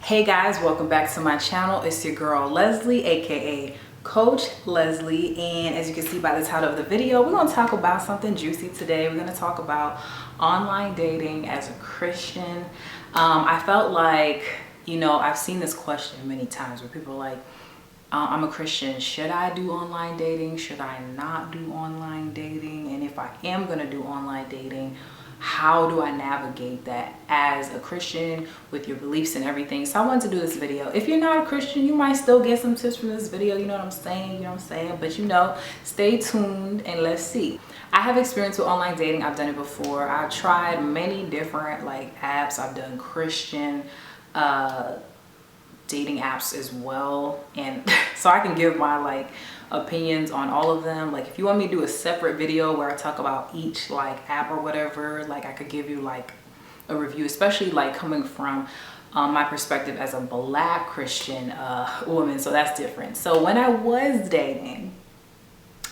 Hey guys, welcome back to my channel. It's your girl Leslie, aka Coach Leslie, and as you can see by the title of the video, we're going to talk about something juicy today. We're going to talk about online dating as a Christian. I felt like, I've seen this question many times where people are like, I'm a Christian, should I do online dating? Should I not do online dating? And if I am going to do online dating, how do I navigate that as a Christian with your beliefs and everything? So I wanted to do this video. If you're not a Christian, you might still get some tips from this video. You know what I'm saying? But stay tuned and let's see. I have experience with online dating. I've done it before. I've tried many different apps. I've done Christian dating apps as well, and so I can give my opinions on all of them. If you want me to do a separate video where I talk about each app or whatever, I could give you a review, especially coming from my perspective as a Black Christian woman. So that's different. So when I was dating,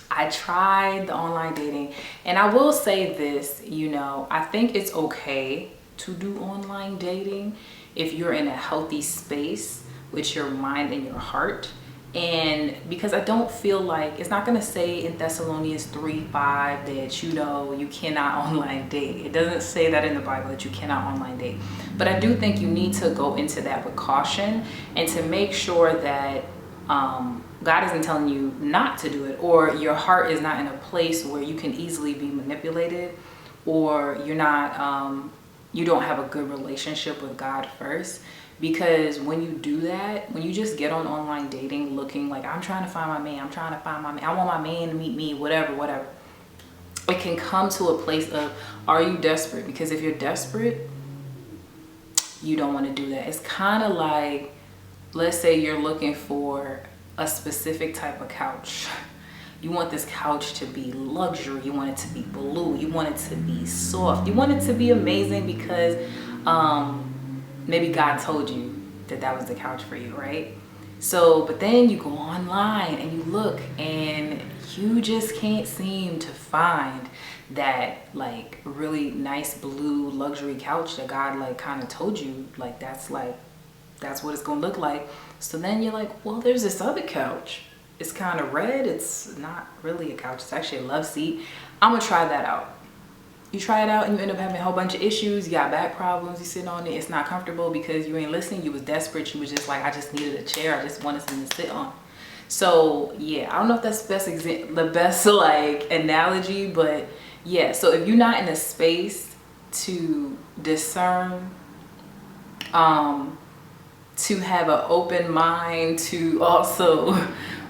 I tried the online dating, and I will say this, I think it's okay to do online dating if you're in a healthy space with your mind and your heart. And because I don't feel like, it's not going to say in Thessalonians 3:5 that you cannot online date. It doesn't say that in the Bible that you cannot online date. But I do think you need to go into that with caution and to make sure that God isn't telling you not to do it, or your heart is not in a place where you can easily be manipulated, or you're not you don't have a good relationship with God first. Because when you do that, when you just get on online dating looking like, I'm trying to find my man, I want my man to meet me, whatever, it can come to a place of, are you desperate? Because if you're desperate, you don't want to do that. It's kind of like, let's say you're looking for a specific type of couch. You want this couch to be luxury. You want it to be blue. You want it to be soft. You want it to be amazing because maybe God told you that that was the couch for you, right? So, but then you go online and you look and you just can't seem to find that really nice blue luxury couch that God kind of told you that's what it's gonna look like. So then you're like, well, there's this other couch. It's kind of red. It's not really a couch. It's actually a love seat. I'm gonna try that out. You try it out and you end up having a whole bunch of issues. You got back problems. You sitting on it. It's not comfortable because you ain't listening. You was desperate. You was just like, I just needed a chair. I just wanted something to sit on. So yeah, I don't know if that's the best analogy, but yeah. So if you're not in a space to discern, to have an open mind, to also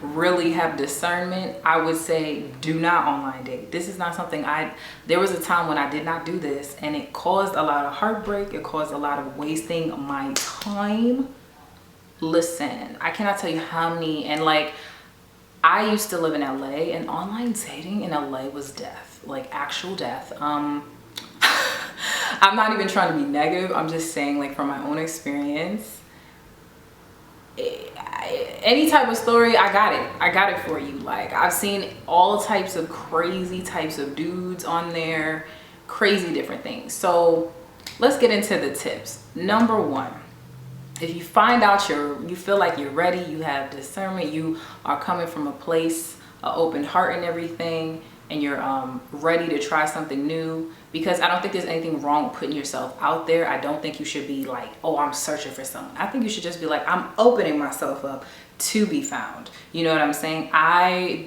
really have discernment, I would say do not online date. This is not something there was a time when I did not do this, and it caused a lot of heartbreak. It caused a lot of wasting my time. Listen, I cannot tell you how many, and I used to live in LA, and online dating in LA was death, actual death. I'm not even trying to be negative. I'm just saying from my own experience, any type of story, I got it for you. I've seen all types of crazy types of dudes on there, crazy different things. So let's get into the tips. Number one, if you find out you feel like you're ready, you have discernment, you are coming from a place, an open heart and everything, and you're ready to try something new, because I don't think there's anything wrong with putting yourself out there. I don't think you should be oh, I'm searching for someone. I think you should just be I'm opening myself up to be found. You know what I'm saying? I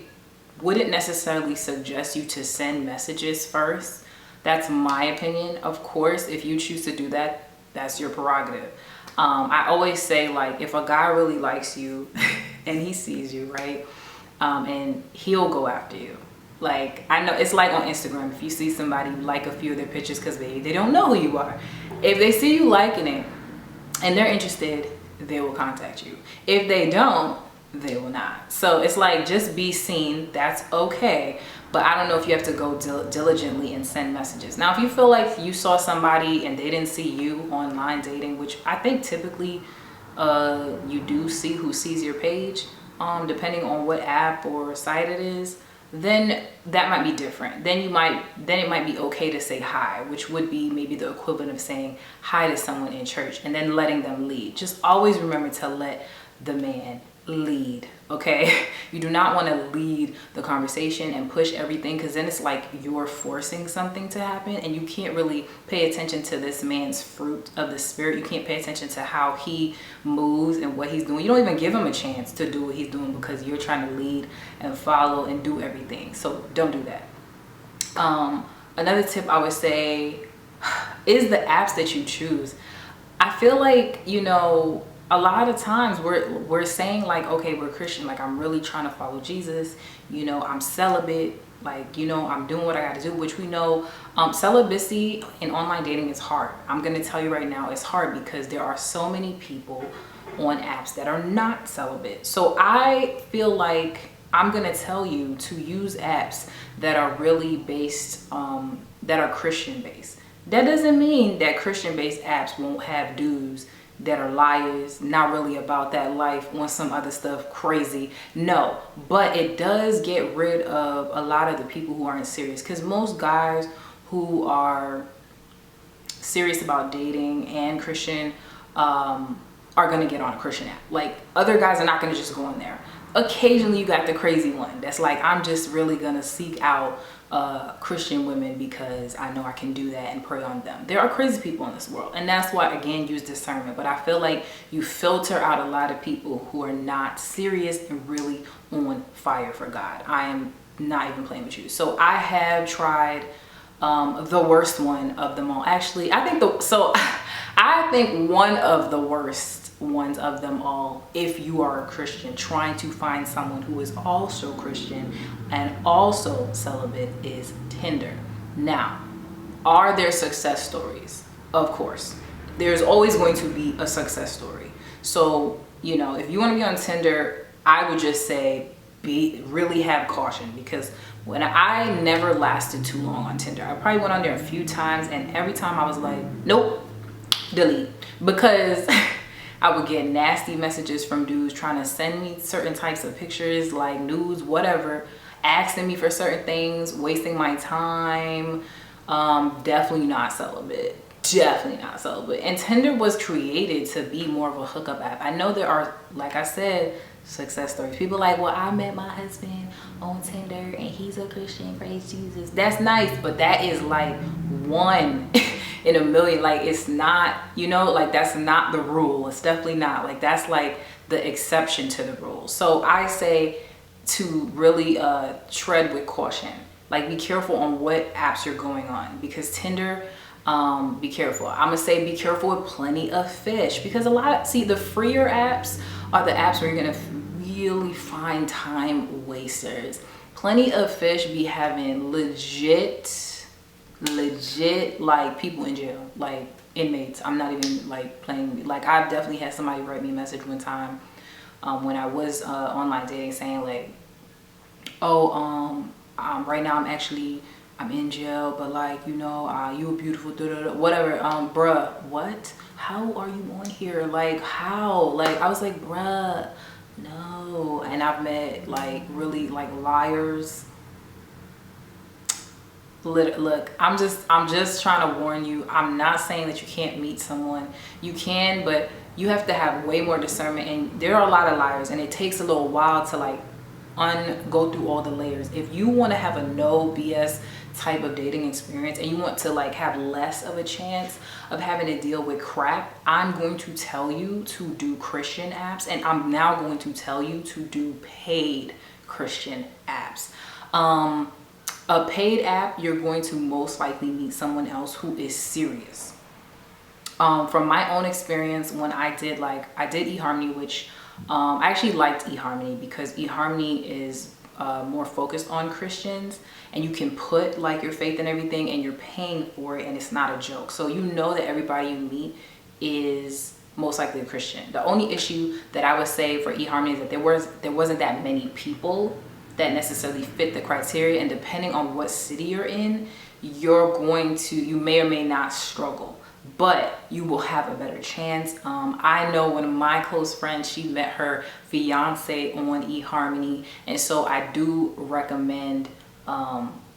wouldn't necessarily suggest you to send messages first. That's my opinion. Of course, if you choose to do that, that's your prerogative. I always say if a guy really likes you and he sees you, right, and he'll go after you. I know it's on Instagram. If you see somebody like a few of their pictures because they don't know who you are, if they see you liking it and they're interested, they will contact you. If they don't, they will not. So it's just be seen. That's okay. But I don't know if you have to go diligently and send messages. Now, if you feel like you saw somebody and they didn't see you online dating, which I think typically you do see who sees your page, depending on what app or site it is. then that might be different. Then it might be okay to say hi, which would be maybe the equivalent of saying hi to someone in church and then letting them lead. Just always remember to let the man lead, okay? You do not want to lead the conversation and push everything, because then it's like you're forcing something to happen, and you can't really pay attention to this man's fruit of the spirit. You can't pay attention to how he moves and what he's doing. You don't even give him a chance to do what he's doing because you're trying to lead and follow and do everything. So don't do that. Another tip I would say is the apps that you choose. I feel like, you know, a lot of times we're saying like, okay, we're Christian, like I'm really trying to follow Jesus, you know, I'm celibate, like, you know, I'm doing what I got to do, which we know celibacy in online dating is hard. I'm going to tell you right now, it's hard because there are so many people on apps that are not celibate. So I feel like I'm going to tell you to use apps that are really based, that are Christian based. That doesn't mean that Christian based apps won't have dudes that are liars, not really about that life, on some other stuff crazy. No, but it does get rid of a lot of the people who aren't serious, because most guys who are serious about dating and Christian are going to get on a Christian app. Like, other guys are not going to just go on there. Occasionally you got the crazy one that's like, I'm just really going to seek out Christian women because I know I can do that and prey on them. There are crazy people in this world, and that's why, again, use discernment. But I feel like you filter out a lot of people who are not serious and really on fire for God. I am not even playing with you. So I have tried the worst one of them all. Actually, I think one of the worst ones of them all, if you are a Christian trying to find someone who is also Christian and also celibate, is Tinder. Now, are there success stories? Of course. There's always going to be a success story. So, you know, if you want to be on Tinder, I would just say really have caution, because when I never lasted too long on Tinder. I probably went on there a few times, and every time I was like, nope, delete, because I would get nasty messages from dudes trying to send me certain types of pictures, like nudes, whatever, asking me for certain things, wasting my time. Definitely not celibate. Definitely not celibate. And Tinder was created to be more of a hookup app. I know there are, like I said, success stories. People like, well, I met my husband on Tinder and he's a Christian, praise Jesus. That's nice, but that is like one in a million. Like, it's not, you know, like that's not the rule. It's definitely not. Like, that's like the exception to the rule. So I say to really tread with caution. Like, be careful on what apps you're going on, because Tinder, be careful. I'm gonna say be careful with Plenty of Fish, because the freer apps are the apps where you're gonna really find time wasters. Plenty of Fish be having legit like people in jail, like inmates. I'm not even like playing. Like, I've definitely had somebody write me a message one time when I was online dating, saying like, oh, right now I'm in jail, but like, you know, you were beautiful, whatever. Bruh, what? How are you on here? Like, how? Like, I was like, bruh, no. And I've met like really like liars. Look, I'm just trying to warn you. I'm not saying that you can't meet someone. You can, but you have to have way more discernment. And there are a lot of liars, and it takes a little while to like go through all the layers. If you want to have a no BS type of dating experience, and you want to like have less of a chance of having to deal with crap, I'm going to tell you to do Christian apps, and I'm now going to tell you to do paid Christian apps. A paid app, you're going to most likely meet someone else who is serious. From my own experience, when I did eHarmony, which I actually liked eHarmony because eHarmony is more focused on Christians, and you can put like your faith and everything, and you're paying for it, and it's not a joke. So you know that everybody you meet is most likely a Christian. The only issue that I would say for eHarmony is that there wasn't that many people that necessarily fit the criteria, and depending on what city you're in, you may or may not struggle. but you will have a better chance. I know one of my close friends, she met her fiance on eHarmony, and so I do recommend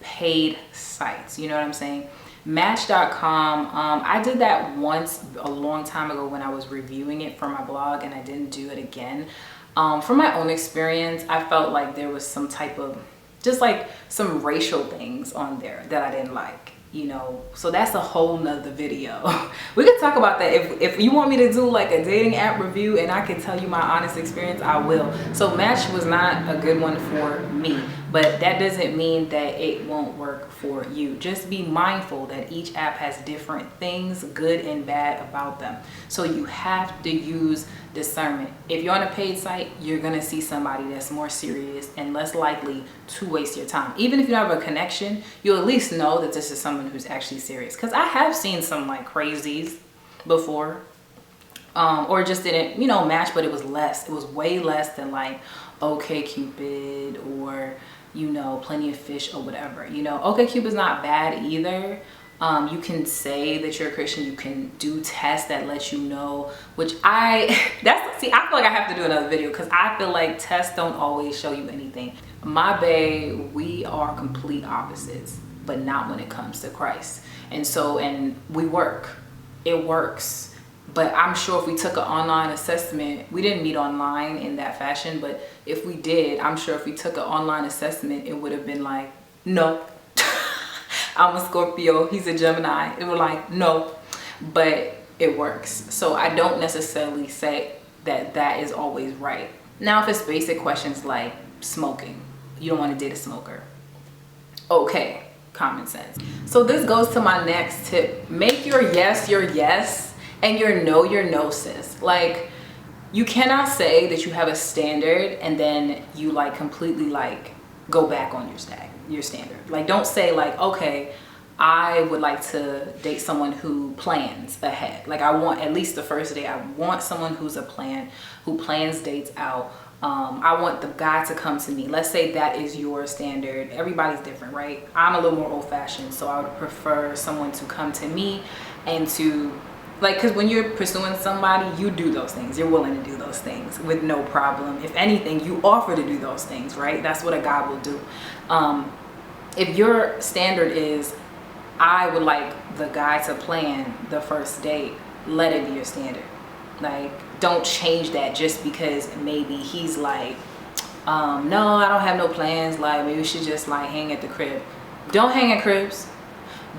paid sites, you know what I'm saying? Match.com, I did that once a long time ago when I was reviewing it for my blog, and I didn't do it again. From my own experience, I felt like there was some type of, just like some racial things on there that I didn't like, you know, so that's a whole nother video. We could talk about that. If you want me to do like a dating app review and I can tell you my honest experience, I will. So Match was not a good one for me, but that doesn't mean that it won't work for you. Just be mindful that each app has different things, good and bad, about them. So you have to use discernment. If you're on a paid site, you're gonna see somebody that's more serious and less likely to waste your time. Even if you don't have a connection, you'll at least know that this is someone who's actually serious. Because I have seen some like crazies before, or just didn't, you know, match, but it was less. It was way less than like OkCupid or, you know, Plenty of Fish or whatever. You know, OkCupid's not bad either. You can say that you're a Christian. You can do tests that let you know, which see, I feel like I have to do another video because I feel like tests don't always show you anything. My bae, we are complete opposites, but not when it comes to Christ. And we work. It works. But I'm sure if we took an online assessment, we didn't meet online in that fashion, but if we did, I'm sure if we took an online assessment, it would have been like, no. I'm a Scorpio, he's a Gemini. It was like, no, but it works. So I don't necessarily say that that is always right. Now, if it's basic questions like smoking, you don't want to date a smoker. Okay, common sense. So this goes to my next tip. Make your yes, and your no, sis. Like, you cannot say that you have a standard and then you like completely like go back on your standard. Like, don't say like, okay, I would like to date someone who plans ahead. Like, I want, at least the first date, I want someone who plans dates out. I want the guy to come to me. Let's say that is your standard. Everybody's different, right? I'm a little more old-fashioned, so I would prefer someone to come to me and to, like, because when you're pursuing somebody, you do those things. You're willing to do those things with no problem. If anything, you offer to do those things, right? That's what a guy will do. If your standard is, I would like the guy to plan the first date, let it be your standard. Like, don't change that just because maybe he's like, no, I don't have no plans. Like, maybe we should just like hang at the crib. Don't hang at cribs.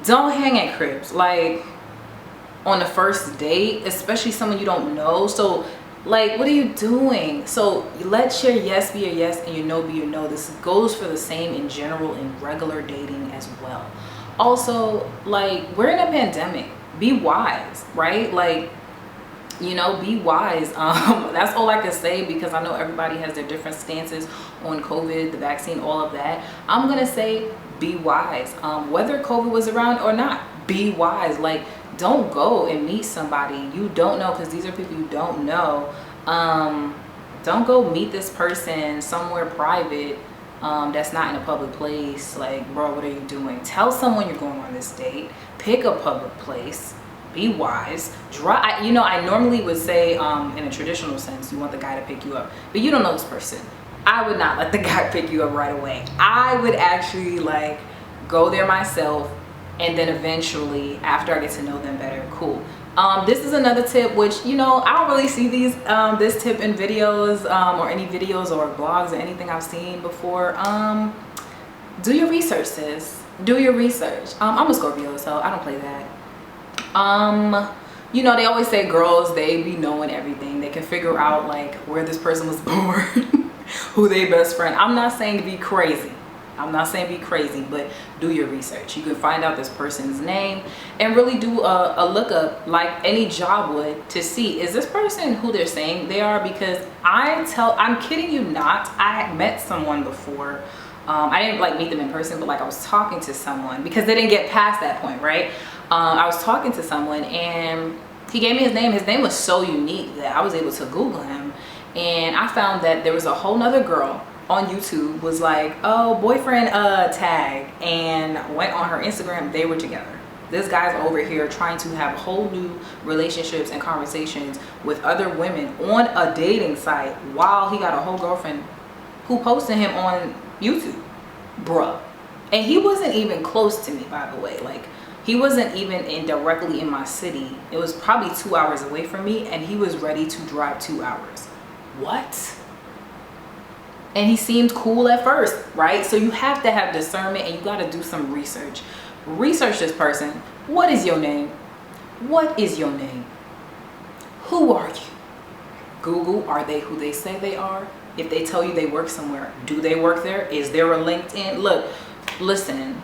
Don't hang at cribs. Like, on the first date, especially someone you don't know. So like, what are you doing? So let your yes be your yes and your no be your no. This goes for the same in general in regular dating as well. Also, like, we're in a pandemic. Be wise, right? Like, you know, be wise. That's all I can say, because I know everybody has their different stances on COVID, the vaccine, all of that. I'm gonna say be wise. Whether COVID was around or not, be wise. Like, don't go and meet somebody you don't know, because these are people you don't know. Don't go meet this person somewhere private that's not in a public place. Like, bro, what are you doing? Tell someone you're going on this date. Pick a public place. Be wise. You know, I normally would say in a traditional sense, you want the guy to pick you up, but you don't know this person. I would not let the guy pick you up right away. I would actually like go there myself, and then eventually, after I get to know them better, cool. This is another tip, which, you know, I don't really see this tip in videos or any videos or blogs or anything I've seen before. Do your research, sis. Do your research. I'm a Scorpio, so I don't play that. You know, they always say girls, they be knowing everything. They can figure out like where this person was born, who their best friend. I'm not saying to be crazy. I'm not saying be crazy, but do your research. You can find out this person's name and really do a lookup like any job would to see, is this person who they're saying they are? Because I'm kidding you not, I met someone before. I didn't like meet them in person, but like I was talking to someone, because they didn't get past that point, right? I was talking to someone and he gave me his name. His name was so unique that I was able to Google him, and I found that there was a whole nother girl on YouTube was like, oh, boyfriend tag, and went on her Instagram. They were together. This guy's over here trying to have whole new relationships and conversations with other women on a dating site while he got a whole girlfriend who posted him on YouTube. Bruh. And he wasn't even close to me, by the way. Like, he wasn't even directly in my city. It was probably 2 hours away from me, and he was ready to drive 2 hours. What? And he seemed cool at first, right? So you have to have discernment, and you got to do some research. Research this person. What is your name? What is your name? Who are you? Google, are they who they say they are? If they tell you they work somewhere, do they work there? Is there a LinkedIn? Look, listen,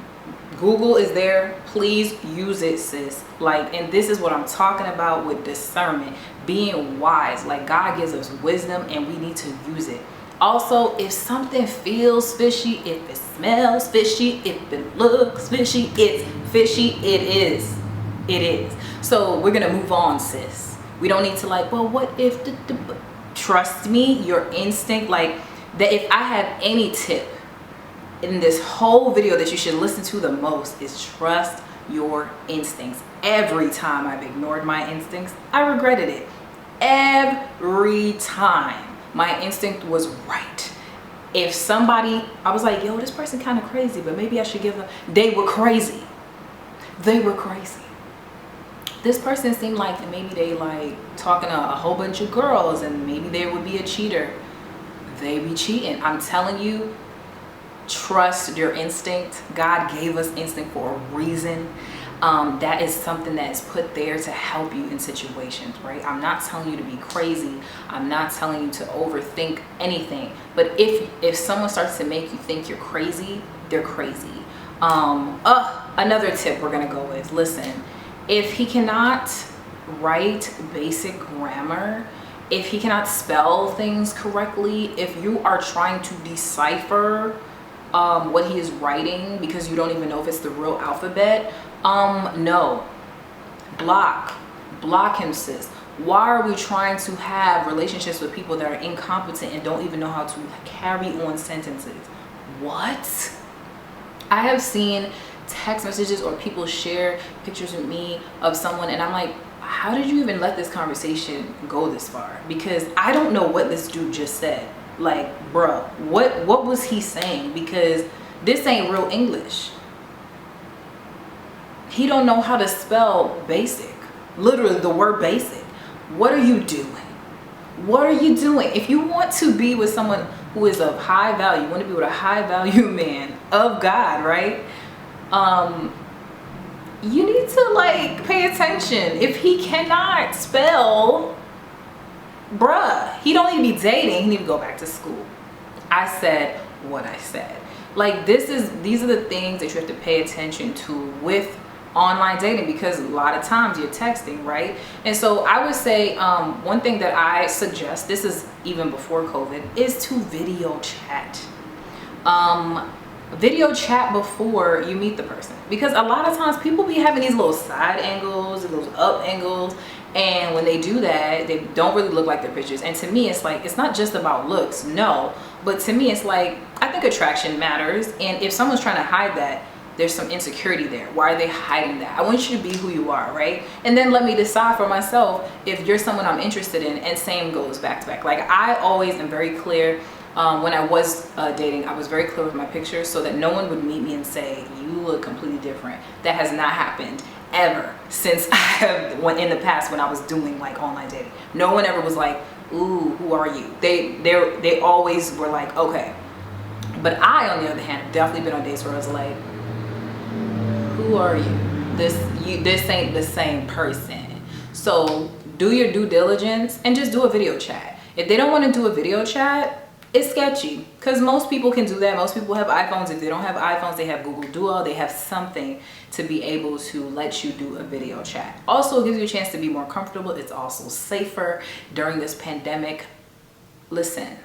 Google is there. Please use it, sis. Like, and this is what I'm talking about with discernment, being wise. Like, God gives us wisdom and we need to use it. Also, if something feels fishy, if it smells fishy, if it looks fishy, it's fishy. It is. It is. So we're going to move on, sis. We don't need to like, well, what if trust me, your instinct, like that. If I have any tip in this whole video that you should listen to the most, is trust your instincts. Every time I've ignored my instincts, I regretted it. Every time. My instinct was right. If somebody, I was like, yo, this person kind of crazy, but maybe I should give them, they were crazy. They were crazy. This person seemed like maybe they like talking to a whole bunch of girls and maybe they would be a cheater. They be cheating. I'm telling you, trust your instinct. God gave us instinct for a reason. That is something that is put there to help you in situations, right? I'm not telling you to be crazy. I'm not telling you to overthink anything. But if someone starts to make you think you're crazy, they're crazy. Another tip we're gonna go with. Listen, if he cannot write basic grammar, if he cannot spell things correctly, if you are trying to decipher what he is writing because you don't even know if it's the real alphabet, no. Block him, sis. Why are we trying to have relationships with people that are incompetent and don't even know how to carry on sentences? What? I have seen text messages or people share pictures with me of someone and I'm like, how did you even let this conversation go this far? Because I don't know what this dude just said. Like, bro, what was he saying? Because this ain't real English. He don't know how to spell basic. Literally the word basic. What are you doing? What are you doing? If you want to be with someone who is of high value, you want to be with a high value man of God, right? You need to like pay attention. If he cannot spell, bruh, he don't need to be dating. He need to go back to school. I said what I said. Like, these are the things that you have to pay attention to with online dating, because a lot of times you're texting, right? And so I would say one thing that I suggest, this is even before COVID, is to video chat. Video chat before you meet the person, because a lot of times people be having these little side angles, those up angles, and when they do that, they don't really look like their pictures. And to me, it's like, it's not just about looks, no, but to me, it's like, I think attraction matters, and if someone's trying to hide that, there's some insecurity there. Why are they hiding that? I want you to be who you are, right? And then let me decide for myself if you're someone I'm interested in, and same goes back to back. Like, I always am very clear. When I was dating, I was very clear with my pictures so that no one would meet me and say, you look completely different. That has not happened ever since I have went in the past when I was doing like online dating. No one ever was like, ooh, who are you? They always were like, okay. But I, on the other hand, have definitely been on dates where I was like, who are you? This ain't the same person. So do your due diligence and just do a video chat. If they don't want to do a video chat, it's sketchy, because most people can do that. Most people have iPhones. If they don't have iPhones, they have Google Duo. They have something to be able to let you do a video chat. Also, it gives you a chance to be more comfortable. It's also safer during this pandemic. Listen,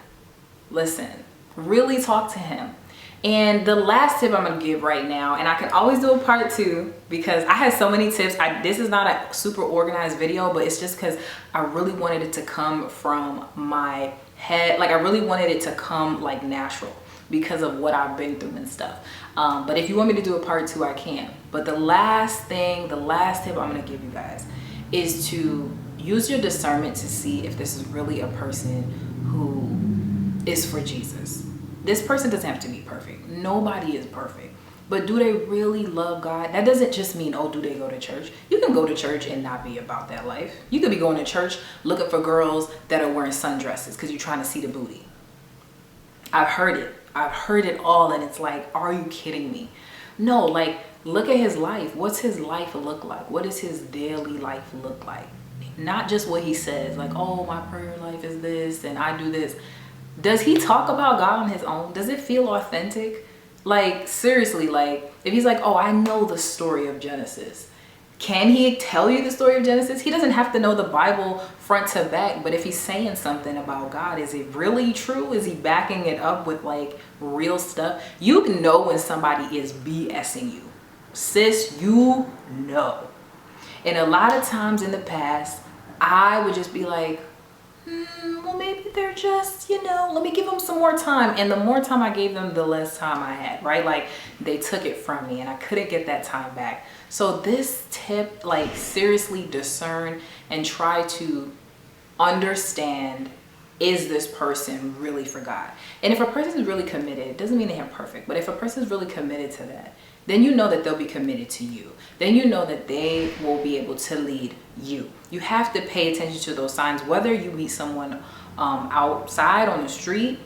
really talk to him. And the last tip I'm going to give right now, and I can always do a part 2 because I had so many tips. This is not a super organized video, but it's just because I really wanted it to come from my head. Like, I really wanted it to come like natural. because of what I've been through and stuff. But if you want me to do a part 2, I can. But the last tip I'm gonna give you guys is to use your discernment to see if this is really a person who is for Jesus. This person doesn't have to be perfect. Nobody is perfect. But do they really love God? That doesn't just mean, oh, do they go to church? You can go to church and not be about that life. You could be going to church looking for girls that are wearing sundresses because you're trying to see the booty. I've heard it all, and it's like, are you kidding me? No, like, look at his life. What's his life look like? What does his daily life look like? Not just what he says, like, oh, my prayer life is this and I do this. Does he talk about God on his own? Does it feel authentic? Like, seriously, like, if he's like, oh, I know the story of Genesis. Can he tell you the story of Genesis? He doesn't have to know the Bible front to back, but if he's saying something about God, is it really true? Is he backing it up with like real stuff? You can know when somebody is BSing you. Sis, you know. And a lot of times in the past, I would just be like, well, maybe they're just, let me give them some more time. And the more time I gave them, the less time I had, right? Like, they took it from me and I couldn't get that time back. So this tip, like, seriously discern and try to understand, is this person really for God? And if a person is really committed, it doesn't mean they are perfect, but if a person is really committed to that, then you know that they'll be committed to you. Then you know that they will be able to lead you. You have to pay attention to those signs, whether you meet someone outside on the street,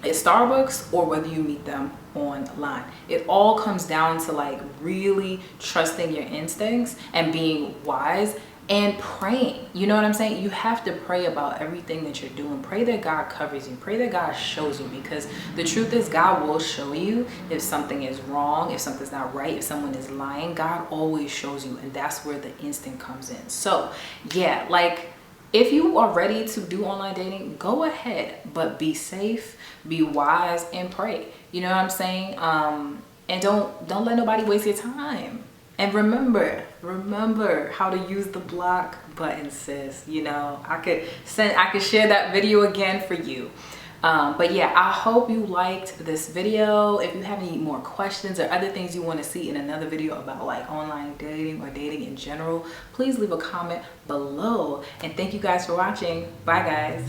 at Starbucks, or whether you meet them online. It all comes down to like really trusting your instincts and being wise and praying. You know what I'm saying? You have to pray about everything that you're doing. Pray that God covers you. Pray that God shows you, because the truth is God will show you if something is wrong, if something's not right, if someone is lying. God always shows you, and that's where the instinct comes in. So yeah, like, if you are ready to do online dating, go ahead, but be safe, be wise, and pray. You know what I'm saying? And don't let nobody waste your time. And remember how to use the block button, sis. I could share that video again for you. But yeah, I hope you liked this video. If you have any more questions or other things you want to see in another video about like online dating or dating in general, please leave a comment below. And thank you guys for watching. Bye guys.